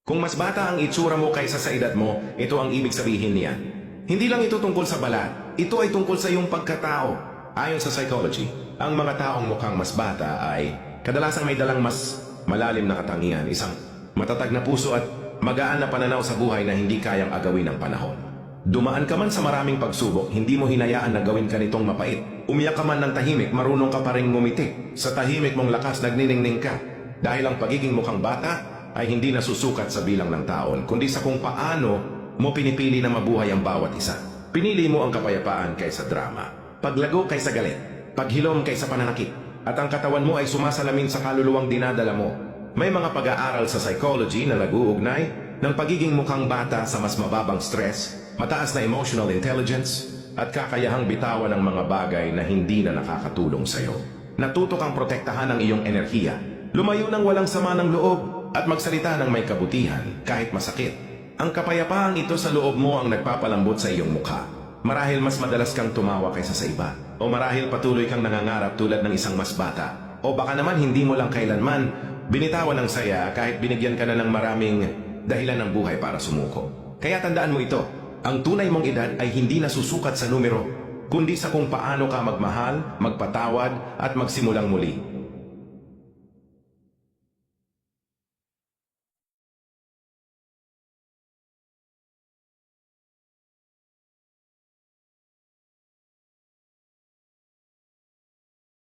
Kung mas bata ang itsura mo kaysa sa edad mo, ito ang ibig sabihin niya. Hindi lang ito tungkol sa balat, ito ay tungkol sa iyong pagkatao. Ayon sa psychology, ang mga taong mukhang mas bata ay kadalasang may dalang mas malalim na katangian, isang matatag na puso at magaan na pananaw sa buhay na hindi kayang agawin ng panahon. Dumaan ka man sa maraming pagsubok, hindi mo hinayaan na gawin ka nitong mapait. Umiyak ka man ng tahimik, marunong ka pa rin ngumiti. Sa tahimik mong lakas nagniningning ka. Dahil ang pagiging mukhang bata ay hindi nasusukat sa bilang ng taon, kundi sa kung paano mo pinipili na mabuhay ang bawat isa. Pinili mo ang kapayapaan kaysa drama, paglago kaysa galit, paghilom kaysa pananakit, at ang katawan mo ay sumasalamin sa kaluluwang dinadala mo. May mga pag-aaral sa psychology na nag-uugnay ng pagiging mukhang bata sa mas mababang stress, mataas na emotional intelligence, at kakayahang bitawan ng mga bagay na hindi na nakakatulong sa'yo. Natuto kang protektahan ang iyong enerhiya, lumayo ng walang sama ng loob, at magsalita ng may kabutihan kahit masakit. Ang kapayapaang ito sa loob mo ang nagpapalambot sa iyong mukha. Marahil mas madalas kang tumawa kaysa sa iba. O marahil patuloy kang nangangarap tulad ng isang mas bata. O baka naman hindi mo lang kailanman binitawan ng saya kahit binigyan ka na ng maraming dahilan ng buhay para sumuko. Kaya tandaan mo ito, ang tunay mong edad ay hindi nasusukat sa numero, kundi sa kung paano ka magmahal, magpatawad at magsimulang muli.